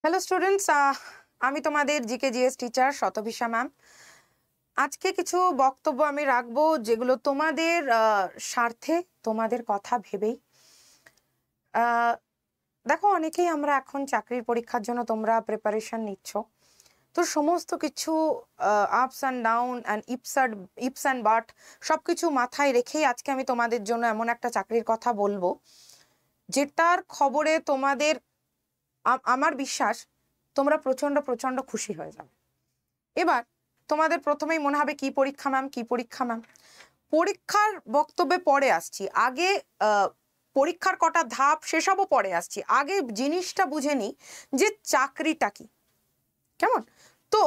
Hello students, আমি তোমাদের GK GS teacher শতভিষা ma'am. আজকে কিছু বক্তব্য আমি রাখবো যেগুলো তোমাদের স্বার্থে, তোমাদের কথা ভেবেই। দেখো, অনেকেই আমরা এখন চাকরির পরীক্ষার জন্য তোমরা প্রিপারেশন নিচ্ছ, তো সমস্ত কিছু ups and down and ifs and but সব কিছু মাথায় রেখেই আজকে আমি তোমাদের জন্য এমন একটা চাকরির কথা বলবো যেটার খবরে তোমাদের আমার বিশ্বাস তোমরা প্রচন্ড প্রচন্ড খুশি হয়ে যাবে। এবার তোমাদের প্রথমেই মনে হবে কি পরীক্ষা ম্যাম, কি পরীক্ষা ম্যাম। পরীক্ষার বক্তব্যে পরে আসছি, আগে পরীক্ষার কটা ধাপ সেসবও পরে আসছি। আগে জিনিসটা বুঝে নিই যে চাকরিটা কি, কেমন। তো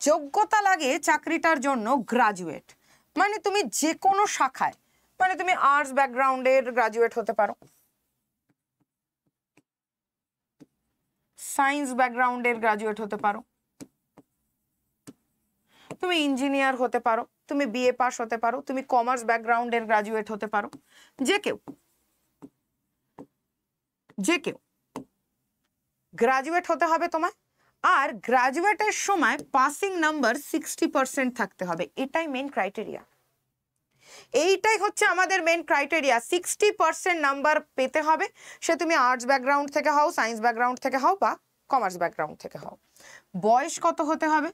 যোগ্যতা লাগে চাকরিটার জন্য গ্রাজুয়েট, মানে তুমি যে কোনো শাখায়, মানে তুমি আর্টস ব্যাকগ্রাউন্ডের গ্রাজুয়েট হতে পারো, সায়েন্স ব্যাকগ্রাউন্ডের গ্রাজুয়েট হতে পারো, তুমি ইঞ্জিনিয়ার হতে পারো, তুমি বিএ পাস হতে পারো, তুমি কমার্স ব্যাকগ্রাউন্ডের গ্রাজুয়েট হতে পারো, যে কেউ গ্রাজুয়েট হতে হবে তোমায়। আর গ্রাজুয়েটের সময় পাসিং নাম্বার 60% থাকতে হবে, এটাই মেন ক্রাইটেরিয়া। এইটাই হচ্ছে আমাদের মেন ক্রাইটেরিয়া, 60% নাম্বার পেতে হবে। সে তুমি আর্টস ব্যাকগ্রাউন্ড থেকে হও, সায়েন্স ব্যাকগ্রাউন্ড থেকে হও বা কমার্স ব্যাকগ্রাউন্ড থেকে হও। বয়স কত হতে হবে?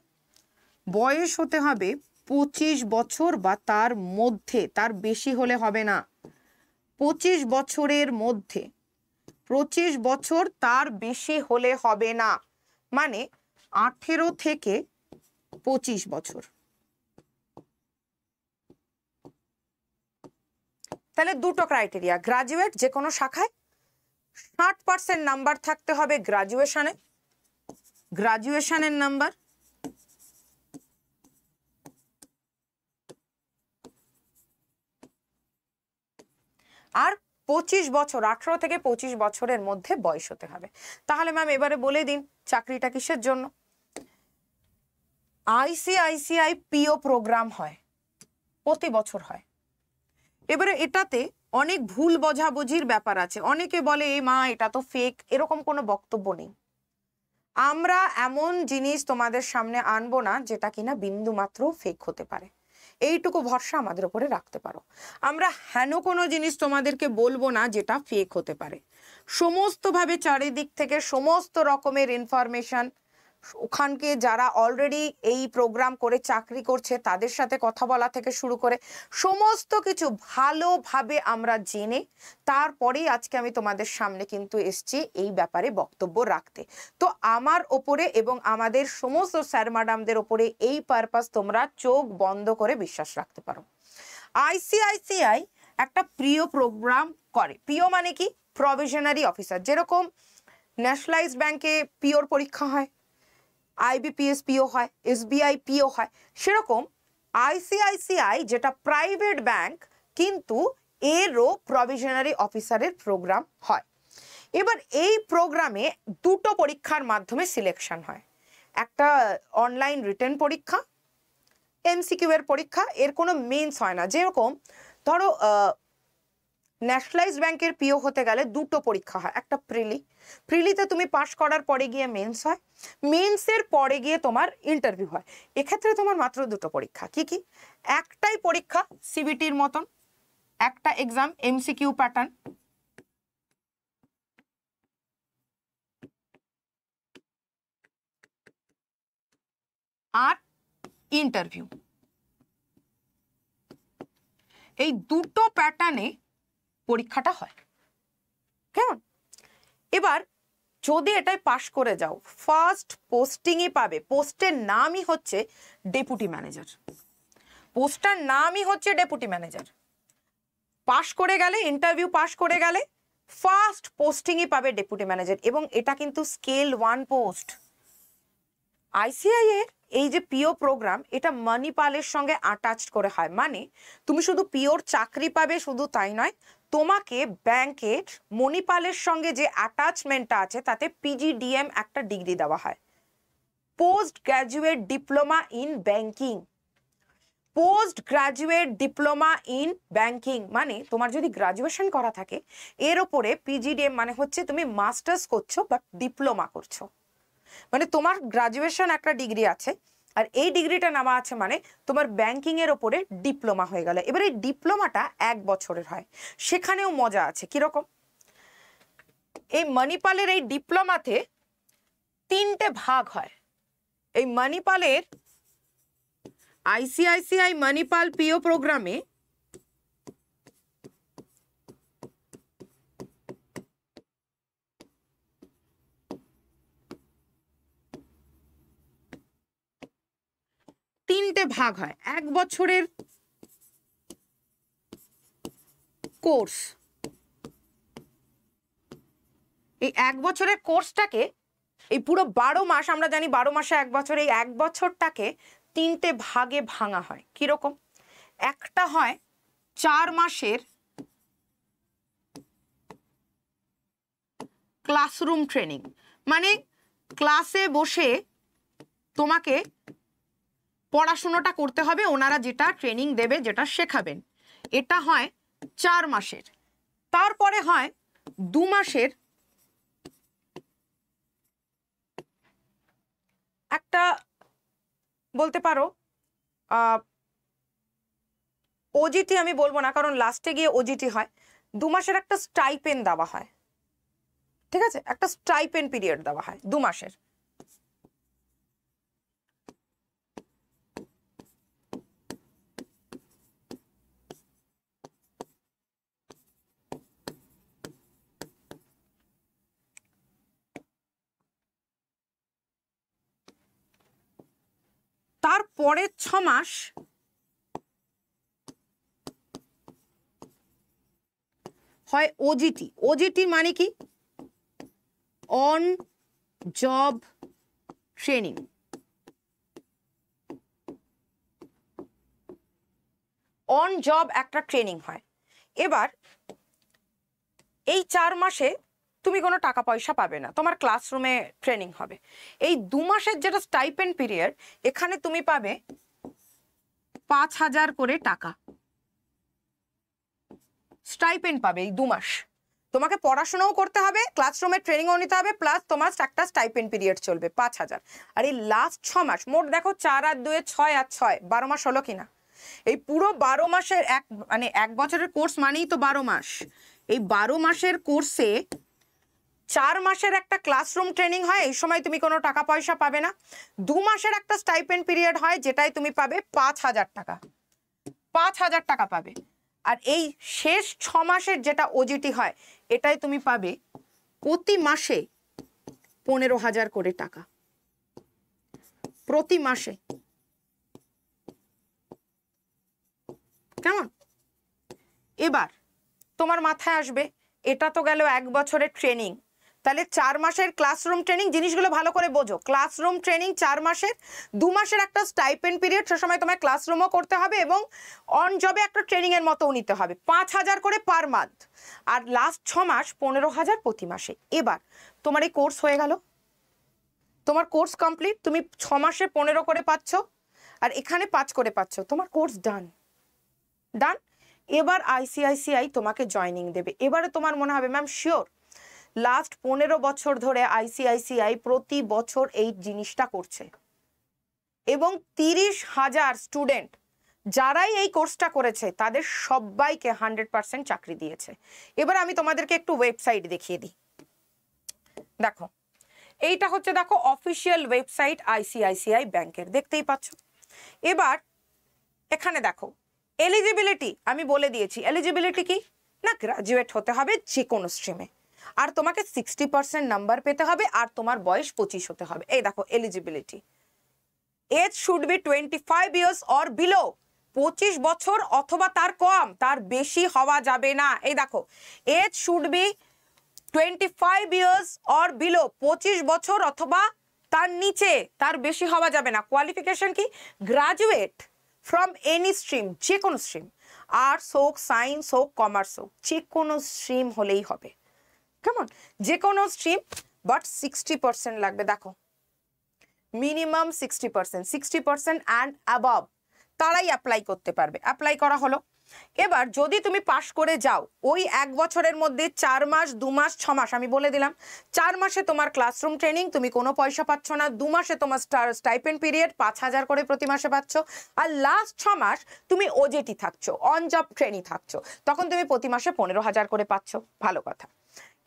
বয়স হতে হবে 25 বছর বা তার মধ্যে, তার বেশি হলে হবে না। 25 বছরের মধ্যে, 25 বছর তার বেশি হলে হবে না, মানে 18 থেকে 25 বছর। তাহলে দুটো ক্রাইটেরিয়া, গ্রাজুয়েট যে কোনো শাখায়, 60% নাম্বার থাকতে হবে গ্রাজুয়েশনের নাম্বার, আর 25 বছর, 18 থেকে 25 বছরের মধ্যে বয়স হতে হবে। তাহলে ম্যাম এবারে বলে দিন চাকরিটা কিসের জন্য। আইসিআইসিআই পিও প্রোগ্রাম হয়, প্রতি বছর হয়। এবারে এটাতে অনেক ভুল বোঝাবুঝির ব্যাপার আছে। অনেকে বলে এই মা এটা তো ফেক, এরকম কোনো বক্তব্য নেই। আমরা এমন জিনিস তোমাদের সামনে আনবো না যেটা কিনা বিন্দু মাত্র ফেক হতে পারে, এইটুকু ভরসা আমাদের উপরে রাখতে পারো। আমরা হেন কোনো জিনিস তোমাদেরকে বলবো না যেটা ফেক হতে পারে। সমস্তভাবে চারিদিক থেকে সমস্ত রকমের ইনফরমেশন, ওখানকে যারা অলরেডি এই প্রোগ্রাম করে চাকরি করছে তাদের সাথে কথা বলা থেকে শুরু করে সমস্ত কিছু ভালোভাবে আমরা জেনে তারপরেই আজকে আমি তোমাদের সামনে কিন্তু এসছি এই ব্যাপারে বক্তব্য রাখতে। তো আমার ওপরে এবং আমাদের সমস্ত স্যার ম্যাডামদের ওপরে এই পারপাস তোমরা চোখ বন্ধ করে বিশ্বাস রাখতে পারো। আইসিআইসিআই একটা প্রিয় প্রোগ্রাম করে। পিও মানে কি? Provisionary officer. যেরকম ন্যাশনালাইজড ব্যাংকে পিওর পরীক্ষা হয়, আইবিপিএস পিও হয়, এসবিআই পিও হয়, সেরকম আইসিআইসিআই যেটা প্রাইভেট ব্যাংক, কিন্তু এরও প্রভিশনারি অফিসারের প্রোগ্রাম হয়। এবার এই প্রোগ্রামে দুটো পরীক্ষার মাধ্যমে সিলেকশন হয়। একটা অনলাইন রিটেন পরীক্ষা, এমসিকিউ এর পরীক্ষা, এর কোনো মেন্স হয় না। যেরকম ধরো ন্যাশনালাইজড ব্যাংকের পিও হতে গেলে দুটো পরীক্ষা হয়, একটা প্রিলিতে তুমি পাস করার পরে গিয়ে মেন্স হয়, মেন্সের পরে গিয়ে তোমার ইন্টারভিউ হয়। এক্ষেত্রে তোমার মাত্র দুটো পরীক্ষা। কি কি? একটাই পরীক্ষা সিবিটির মতন, একটা এক্সাম এমসিকিউ প্যাটার্ন, আর ইন্টারভিউ। এই দুটো প্যাটার্নে পরীক্ষাটা হয়, কেমন? এবার যদি এটাই পাশ করে যাও, ফার্স্ট পোস্টিংই পাবে। পোস্টের নামই হচ্ছে ডেপুটি ম্যানেজার, পোস্টার নামই হচ্ছে ডেপুটি ম্যানেজার। পাশ করে গেলে, ইন্টারভিউ পাশ করে গেলে ফার্স্ট পোস্টিংই পাবে ডেপুটি ম্যানেজার, এবং এটা কিন্তু স্কেল 1 পোস্ট। আইসিআই এর এই যে পিও প্রোগ্রাম, এটা মণিপালের সঙ্গে অ্যাটাচড করে হয়, মানে তুমি শুধু পিওর চাকরি পাবে শুধু তাই নয়, তোমাকে ব্যাংকের মণিপালের সঙ্গে যে অ্যাটাচমেন্টটা আছে তাতে পিজিডিএম একটা ডিগ্রি দেওয়া হয়, post graduate diploma in banking. Post graduate diploma in banking মানে তোমার যদি গ্রাজুয়েশন করা থাকে এর ওপরে পিজিডিএম মানে হচ্ছে তুমি মাস্টার্স করছো বাট ডিপ্লোমা করছো। মানে তোমার গ্রাজুয়েশন একটা ডিগ্রি আছে, আর এই ডিগ্রিটা নেওয়া আছে মানে তোমার ব্যাংকিং এর ওপরে ডিপ্লোমা হয়ে গেল। এবার এই ডিপ্লোমাটা 1 বছরের হয়, সেখানেও মজা আছে। কিরকম? এই মণিপালের এই ডিপ্লোমাতে 3টে ভাগ হয়। এই মণিপালের আইসিআইসিআই মণিপাল পিও প্রোগ্রামে তিনটে ভাগ হয়। 1 বছরের কোর্স, এই 1 বছরের কোর্সটাকে, এই পুরো 12 মাস, আমরা জানি 12 মাসে 1 বছর, এই 1 বছরটাকে 3টে ভাগে ভাঙা হয়। কিরকম? একটা হয় 4 মাসের ক্লাসরুম ট্রেনিং, মানে ক্লাসে বসে তোমাকে পড়াশোনাটা করতে হবে, ওনারা যেটা ট্রেনিং দেবে, যেটা শেখাবেন, এটা হয় 4 মাসের। তারপরে হয় 2 মাসের একটা, বলতে পারো ওজিটি, আমি বলবো না কারণ লাস্টে গিয়ে ওজিটি হয়। 2 মাসের একটা স্টাইপেন্ড দেওয়া হয়, ঠিক আছে, একটা স্টাইপেন্ড পিরিয়ড দেওয়া হয় 2 মাসের। তারপরে 6 মাস হয় ওজিটি। ওজিটি মানে কি? On job training. On job একটা ট্রেনিং হয়। এবার এই 4 মাসে তুমি কোনো টাকা পয়সা পাবে না, তোমার ক্লাসরুমে ট্রেনিং হবে। এই 2 মাসের যেটা স্টাইপেন্ড পিরিয়ড, এখানে তুমি পাবে 5,000 করে টাকা স্টাইপেন্ড পাবে। এই 2 মাস তোমাকে পড়াশোনাও করতে হবে, ক্লাসরুমে ট্রেনিংও নিতে হবে, প্লাস তোমার একটা স্টাইপেন্ড পিরিয়ড চলবে 5,000। আর এই লাস্ট 6 মাস, মোট দেখো 4 আর 2 6 আর 6 12 মাস হলো কিনা? এই পুরো 12 মাসের মানে 1 বছরের কোর্স মানেই তো 12 মাস। এই 12 মাসের কোর্সে 4 মাসের একটা ক্লাসরুম ট্রেনিং হয়, এই সময় তুমি কোনো টাকা পয়সা পাবে না। 2 মাসের একটা স্টাইপেন্ড পিরিয়ড হয়, যেটাই তুমি পাবে 5,000 টাকা, 5,000 টাকা পাবে। আর এই শেষ 6 মাসের যেটা ওজিটি হয়, এটাই তুমি পাবে প্রতি মাসে 15,000 করে টাকা, প্রতি মাসে। কেমন? এবার তোমার মাথায় আসবে, এটা তো গেল 1 বছরের ট্রেনিং, তাহলে 4 মাসের ক্লাসরুম ট্রেনিং, জিনিসগুলো ভালো করে বোঝো। ক্লাসরুম ট্রেনিং 4 মাসের, 2 মাসের একটা স্টাইপেন্ড পিরিয়ড, সে সময় তোমায় ক্লাসরুমও করতে হবে এবং অন জবে একটা ট্রেনিং এর মতোও নিতে হবে, 5,000 করে পার মান্থ। আর লাস্ট 6 মাস 15,000 প্রতি মাসে। এবার তোমার এই কোর্স হয়ে গেল, তোমার কোর্স কমপ্লিট, তুমি 6 মাসে 15 করে পাচ্ছ, আর এখানে 5 করে পাচ্ছ, তোমার কোর্স ডান। ডান। এবার আইসিআইসিআই তোমাকে জয়নিং দেবে। এবারে তোমার মনে হবে ম্যাম শিওর, লাস্ট 15 বছর ধরে আইসিআইসিআই প্রতি বছর এই জিনিসটা করছে এবং 30,000 স্টুডেন্ট যারাই এই কোর্সটা করেছে তাদের সবাইকে 100% চাকরি দিয়েছে। এবার আমি তোমাদেরকে একটু ওয়েবসাইট দেখিয়ে দিই। দেখো, এইটা হচ্ছে দেখো অফিসিয়াল ওয়েবসাইট আইসিআইসিআই ব্যাংকের, দেখতেই পাচ্ছ। এবার এখানে দেখো এলিজিবিলিটি, আমি বলে দিয়েছি এলিজিবিলিটি কি না, গ্রাজুয়েট হতে হবে যে কোনো স্ট্রিমে, আর তোমাকে 60% নাম্বার পেতে হবে, আর তোমার বয়স 25 হতে হবে। এই দেখো eligibility, age should be 25 years or below, 25 বছর অথবা তার কম, তার বেশি হওয়া যাবে না। এই দেখো age should be 25 years or below, 25 বছর অথবা তার নিচে, তার বেশি হওয়া যাবে না। কোয়ালিফিকেশন কি? গ্রাজুয়েট ফ্রম এনি স্ট্রিম, যে কোনো স্ট্রিম, আর্টস হোক, সায়েন্স হোক, কমার্স হোক, যে কোনো স্ট্রিম হলেই হবে। কেমন? যে কোনো স্ট্রিম, বাট 60% লাগবে। দেখো মিনিমাম 60%, 60% অ্যান্ড অ্যাবভ তারাই অ্যাপ্লাই করতে পারবে। অ্যাপ্লাই করা হলো, এবার যদি তুমি পাশ করে যাও, ওই 1 বছরের মধ্যে 4 মাস, 2 মাস, 6 মাস, আমি বলে দিলাম 4 মাসে তোমার ক্লাসরুম ট্রেনিং, তুমি কোনো পয়সা পাচ্ছ না। 2 মাসে তোমার স্টাইপেন্ড পিরিয়ড 5,000 করে প্রতি মাসে পাচ্ছ। আর লাস্ট 6 মাস তুমি ওজেটি থাকছো, অন জব ট্রেনিং থাকছো, তখন তুমি প্রতি মাসে 15,000 করে পাচ্ছ। ভালো কথা।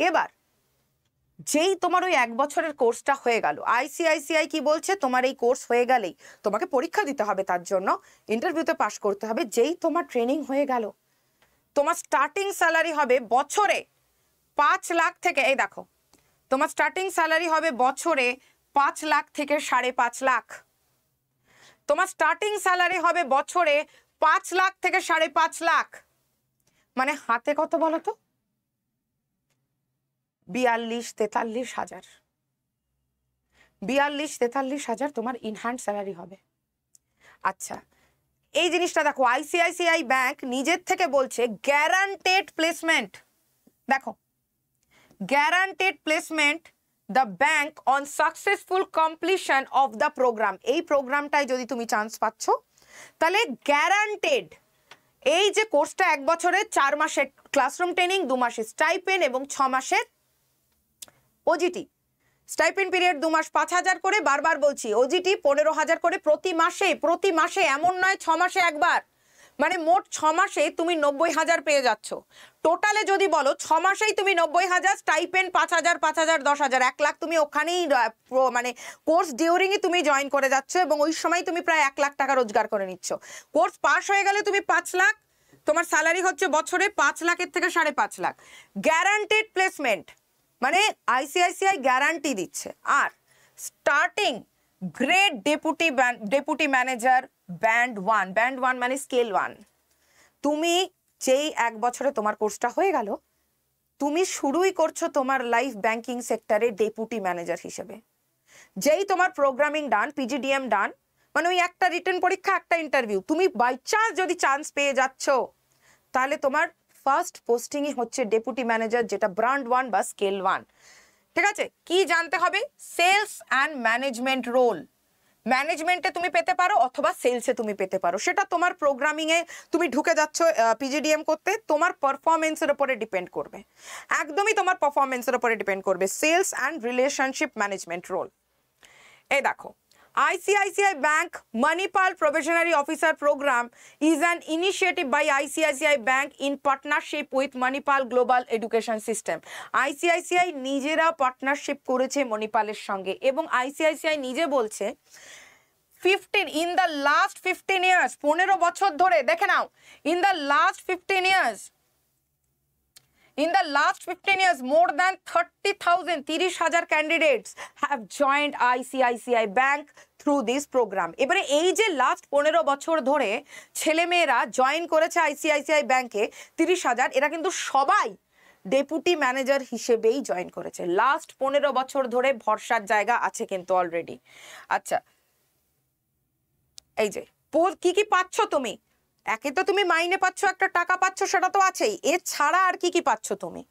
এবার যেই তোমার ওই 1 বছরের কোর্সটা হয়ে গেল, আইসিআইসিআই কি বলছে, তোমার এই কোর্স হয়ে গেলেই তোমাকে পরীক্ষা দিতে হবে, তার জন্য ইন্টারভিউতে পাশ করতে হবে। যেই তোমার ট্রেনিং হয়ে গেল, তোমার স্টার্টিং স্যালারি হবে বছরে 5 লাখ থেকে, এই দেখো তোমার স্টার্টিং স্যালারি হবে বছরে 5 লাখ থেকে 5.5 লাখ। তোমার স্টার্টিং স্যালারি হবে বছরে 5 লাখ থেকে 5.5 লাখ। মানে হাতে কত বলো তো? 42-43 হাজার। 42-43 হাজার তোমার ইনহ্যান্ড স্যালারি হবে। আচ্ছা, এই জিনিসটা দেখো, আইসিআইসিআই ব্যাংক নিজের থেকে বলছে গ্যারান্টেড প্লেসমেন্ট। দেখো, guaranteed placement the bank on successful completion of the program. এই প্রোগ্রামটায় যদি তুমি চান্স পাচ্ছ, তাহলে গ্যারান্টেড এই যে কোর্সটা 1 বছরে 4 মাসের ক্লাসরুম ট্রেনিং, 2 মাসের স্টাইপেন্ড এবং 6 মাসের ওজিটি। স্টাইপেন্ড পিরিয়ড 2 মাস 5,000 করে, বারবার বলছি ওজিটি 15,000 করে প্রতি মাসে। প্রতি মাসে, এমন নয় 6 মাসে একবার। মানে মোট 6 মাসে তুমি 90,000 পেয়ে যাচ্ছ। টোটালে যদি বলো 6 মাসেই তুমি 90,000, স্টাইপেন্ড 5,000, 5,000, 10,000, 1 লাখ তুমি ওখানেই মানে কোর্স ডিউরিংই তুমি জয়েন করে যাচ্ছ এবং ওই সময় তুমি প্রায় 1 লাখ টাকা রোজগার করে নিচ্ছ। কোর্স পাস হয়ে গেলে তুমি 5 লাখ, তোমার স্যালারি হচ্ছে বছরে 5 লাখের থেকে 5.5 লাখ। গ্যারান্টেড প্লেসমেন্ট মানে আইসিআইসিআই গ্যারান্টি দিচ্ছে। আর starting grade deputy manager band 1, band 1 মানে স্কেল 1। তুমি যেই 1 বছরে তোমার কোর্সটা হয়ে গেল, তুমি শুরুই করছো তোমার লাইফ ব্যাংকিং সেক্টরে ডেপুটি ম্যানেজার হিসেবে। যেই তোমার প্রোগ্রামিং ডান, পিজিডিএম ডান, মানে ওই একটা রিটেন পরীক্ষা, একটা ইন্টারভিউ, তুমি বাই চান্স যদি চান্স পেয়ে যাচ্ছ, তাহলে তোমার ফার্স্ট পোস্টিংই হচ্ছে ডেপুটি ম্যানেজার, যেটা ব্র্যান্ড 1 বা স্কেল 1। ঠিক আছে? কি জানতে হবে? Sales and management role. ম্যানেজমেন্টে তুমি পেতে পারো অথবা সেলসে তুমি পেতে পারো, সেটা তোমার প্রোগ্রামিংয়ে তুমি ঢুকে যাচ্ছ পিজিডিএম করতে, তোমার পারফরমেন্সের উপরে ডিপেন্ড করবে, একদমই তোমার পারফরমেন্সের উপরে ডিপেন্ড করবে। Sales and relationship management role. এই দেখো, ICICI Bank Manipal Probationary Officer Program is an initiative by ICICI Bank in partnership with Manipal Global Education System. ICICI নিজেরা পার্টনারশিপ করেছে মণিপালের সঙ্গে এবং ICICI নিজে বলছে 15 in the last 15 years, 15 বছর ধরে, দেখে নাও, in the last 15 years, more than 30,000, 30,000 candidates have joined ICICI Bank through this program. এবারে এই যে লাস্ট 15 বছর ধরে ছেলেমেয়েরা জয়েন করেছে ICICI ব্যাংকে 30,000, এরা কিন্তু সবাই ডেপুটি ম্যানেজার হিসেবেই জয়েন করেছে। লাস্ট 15 বছর ধরে ভরসার জায়গা আছে কিন্তু অলরেডি। আচ্ছা, এই যে কি কি পাচ্ছ তুমি? একে তো তুমি মাইনে পাচ্ছ, একটা টাকা পাচ্ছ, সেটা তো আছেই। এছাড়া আর কি কি পাচ্ছ? তুমি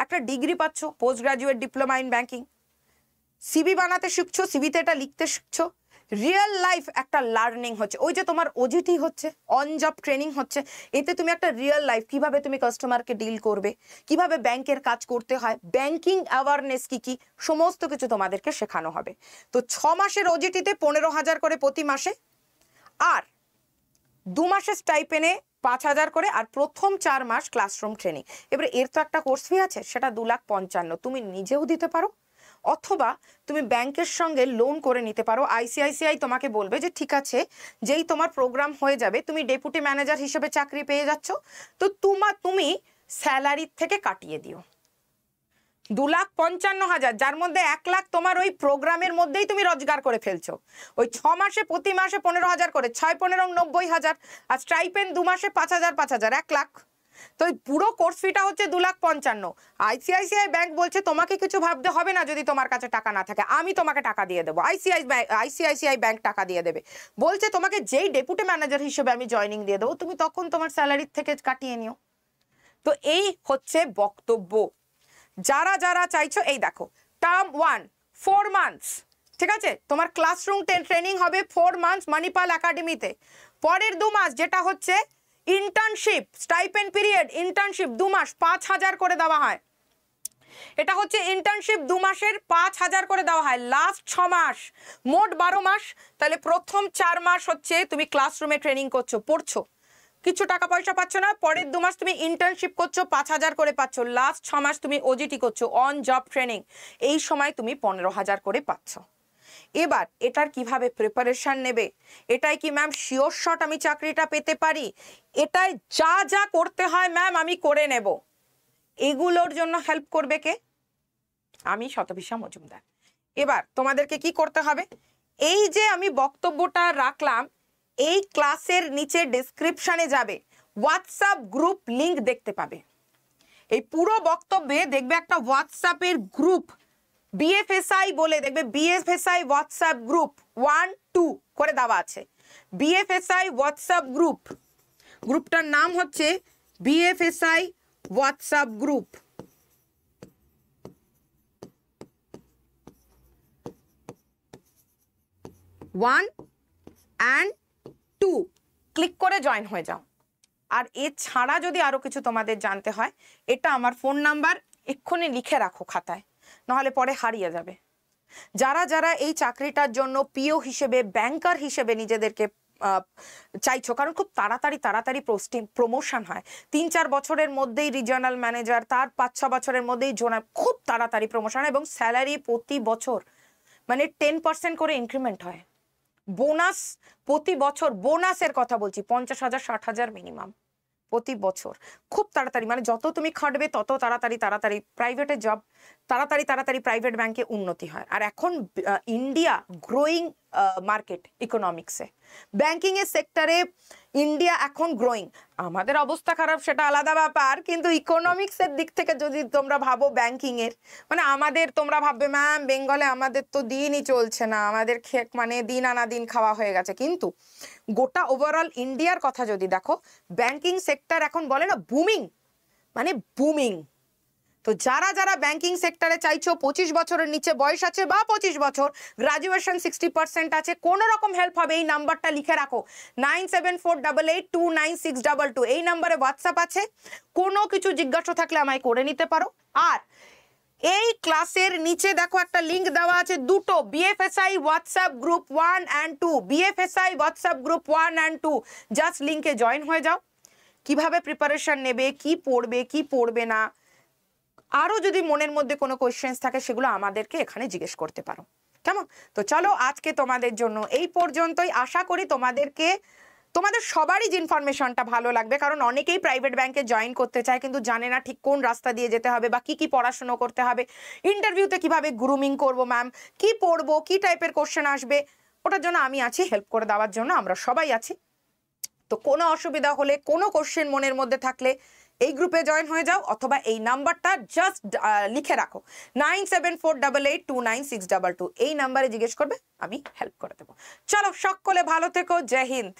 একটা ডিগ্রি পাচ্ছ, post graduate diploma in banking. CV বানাতে শিখছো, সিভিতে এটা লিখতে শিখছো। রিয়েল লাইফ একটা লার্নিং হচ্ছে, ওই যে তোমার ওজিটি হচ্ছে, অন জব ট্রেনিং হচ্ছে, এতে তুমি একটা রিয়েল লাইফ, কিভাবে তুমি কাস্টমারকে ডিল করবে, কিভাবে ব্যাংকের কাজ করতে হয়, ব্যাংকিং অ্যাওয়ারনেস কি কি, সমস্ত কিছু তোমাদেরকে শেখানো হবে। তো 6 মাসের ওজিটিতে 15,000 করে প্রতি মাসে, আর 2 মাসের স্টাইপেনে 5,000 করে, আর প্রথম 4 মাস ক্লাসরুম ট্রেনিং। এবারে এর তো একটা কোর্স ফি আছে, সেটা 2,55,000 তুমি নিজেও দিতে পারো অথবা তুমি ব্যাংকের সঙ্গে লোন করে নিতে পারো। ICICI তোমাকে বলবে যে ঠিক আছে, যেই তোমার প্রোগ্রাম হয়ে যাবে, তুমি ডেপুটি ম্যানেজার হিসেবে চাকরি পেয়ে যাচ্ছ, তো তুমি স্যালারির থেকে কাটিয়ে দিও 2,55,000, যার মধ্যে 1 লাখ তোমার ওই প্রোগ্রামের মধ্যেই তুমি রোজগার করে ফেলছো। ওই 6 মাসে প্রতি মাসে 15,000 করে, 6-15 90,000, আর স্টাইপেন্ড 2 মাসে 5,000 5,000, 1 লাখ। তো এই পুরো কোর্স ফিটা হচ্ছে 2,55,000। ICICI ব্যাংক বলছে তোমাকে কিছু ভাবতে হবে না, যদি তোমার কাছে টাকা না থাকে আমি তোমাকে টাকা দিয়ে দেবো। ICICI ব্যাংক টাকা দিয়ে দেবে, বলছে তোমাকে যেই ডেপুটি ম্যানেজার হিসেবে আমি জয়েনিং দিয়ে দেবো, তুমি তখন তোমার স্যালারির থেকে কাটিয়ে নিও। তো এই হচ্ছে বক্তব্য। যারা যারা চাইছো, এই দেখো, টার্ম 1 4 মান্থস, ঠিক আছে, তোমার ক্লাসরুম ট্রেনিং হবে 4 মান্থস মণিপাল একাডেমিতে। পরের 2 মাস যেটা হচ্ছে ইন্টার্নশিপ স্টাইপেন্ড পিরিয়ড, ইন্টার্নশিপ 2 মাস 5,000 করে দেওয়া হয়। এটা হচ্ছে ইন্টার্নশিপ 2 মাসের 5,000 করে দেওয়া হয়। লাস্ট 6 মাস, মোট 12 মাস। তাহলে প্রথম 4 মাস হচ্ছে তুমি ক্লাসরুমে ট্রেনিং করছো, পড়ছো, কিছু টাকা পয়সা পাচ্ছ না। পরের 2 মাস তুমি ইন্টার্নশিপ করছো, 5,000 করে পাচ্ছ। লাস্ট 6 মাস তুমি ওজিটি করছো, অন জব ট্রেনিং, এই সময় তুমি 15,000 করে পাচ্ছ। এবার এটার কিভাবে প্রিপারেশন নেবে, এটাই কি ম্যাম শিওর শট আমি চাকরিটা পেতে পারি, এটাই যা যা করতে হয় ম্যাম আমি করে নেব, এগুলোর জন্য হেল্প করবে কে? আমি শতভিষা মজুমদার। এবার তোমাদেরকে কি করতে হবে, এই যে আমি বক্তব্যটা রাখলাম, এই ক্লাসের নিচে ডেসক্রিপশনে যাবে, হোয়াটসঅ্যাপ গ্রুপ লিংক দেখতে পাবে। এই পুরো বক্তব্যে দেখবে একটা হোয়াটসঅ্যাপের গ্রুপ বিএফএসআই বলে, দেখবে বিএফএসআই হোয়াটসঅ্যাপ গ্রুপ 1 2 করে দেওয়া আছে। বিএফএসআই হোয়াটসঅ্যাপ গ্রুপ, গ্রুপটার নাম হচ্ছে বিএফএসআই WhatsApp group. One and 2 click করে জয়েন হয়ে যাও। আর এছাড়া যদি আরো কিছু তোমাদের জানতে হয়, এটা আমার ফোন নাম্বার, এক্ষুনি লিখে রাখো খাতায়, নাহলে পরে হারিয়ে যাবে। যারা যারা এই চাকরিটার জন্য পিও হিসেবে, ব্যাংকার হিসেবে নিজেদেরকে চাইছো, কারণ খুব তাড়াতাড়ি পোস্টিং প্রমোশন হয়, 3-4 বছরের মধ্যেই রিজিওনাল ম্যানেজার, তার 5-6 বছরের মধ্যেই জোনাল, খুব তাড়াতাড়ি প্রমোশন, এবং স্যালারি প্রতি বছর মানে 10% করে ইনক্রিমেন্ট হয়। বোনাস প্রতি বছর, বোনাসের কথা বলছি, 50,000 60,000 মিনিমাম প্রতি বছর। খুব তাড়াতাড়ি, মানে যত তুমি খাটবে তত তাড়াতাড়ি প্রাইভেটে জব, তাড়াতাড়ি প্রাইভেট ব্যাংকে উন্নতি হয়। আর এখন ইন্ডিয়া গ্রোয়িং মার্কেট ইকোনমিক্সে, ব্যাংকিং এর সেক্টরে ইন্ডিয়া এখন গ্রোয়িং। আমাদের অবস্থা খারাপ সেটা আলাদা ব্যাপার, কিন্তু ইকোনমিক্সের দিক থেকে যদি তোমরা ভাবো ব্যাংকিং এর, মানে আমাদের, তোমরা ভাববে ম্যাম বেঙ্গলে আমাদের তো দিনই চলছে না, আমাদের মানে দিন আনা দিন খাওয়া হয়ে গেছে, কিন্তু গোটা ওভারঅল ইন্ডিয়ার কথা যদি দেখো, ব্যাংকিং সেক্টর এখন বলে না বুমিং, মানে বুমিং। তো যারা যারা ব্যাংকিং সেক্টরে চাইছো, 25 বছরের নিচে বয়স আছে বা 25 বছর, গ্রাজুয়েশন 60% আছে, কোনো রকম হেল্প হবে, এই নাম্বারটা লিখে রাখো, 9748829622। এই নাম্বারে হোয়াটসঅ্যাপ আছে, কোনো কিছু জিজ্ঞাসা থাকলে আমায় করে নিতে পারো। আর এই ক্লাসের নিচে দেখো একটা লিংক দেওয়া আছে, দুটো বিএফএসআই WhatsApp group 1 and 2, বিএফএসআই WhatsApp group 1 and 2, just লিংকে জয়েন হয়ে যাও। কিভাবে প্রিপারেশন নেবে, কি পড়বে কি পড়বে না, আরো যদি মনের মধ্যে কোনো কোয়েশ্চেন্স থাকে সেগুলো আমাদেরকে এখানে জিজ্ঞেস করতে পারো, কেমন? তো চলো আজকে তোমাদের জন্য এই পর্যন্তই। আশা করি তোমাদের সবারই যে ইনফরমেশনটা ভালো লাগবে, কারণ অনেকেই প্রাইভেট ব্যাংকে জয়েন করতে চায় কিন্তু জানে না ঠিক কোন রাস্তা দিয়ে যেতে হবে বা কি কি পড়াশোনা করতে হবে, ইন্টারভিউতে কিভাবে গ্রুমিং করব ম্যাম, কি পড়বো, কি টাইপের কোশ্চেন আসবে, ওটার জন্য আমি আছি, হেল্প করে দেওয়ার জন্য আমরা সবাই আছি। তো কোনো অসুবিধা হলে, কোনো কোশ্চেন মনের মধ্যে থাকলে এই গ্রুপে জয়েন হয়ে যাও, অথবা এই নাম্বারটা জাস্ট লিখে রাখো, 9748829622। এই নাম্বারে জিজ্ঞেস করবে, আমি হেল্প করে দেবো। চলো সকলে ভালো থেকো, জয় হিন্দ।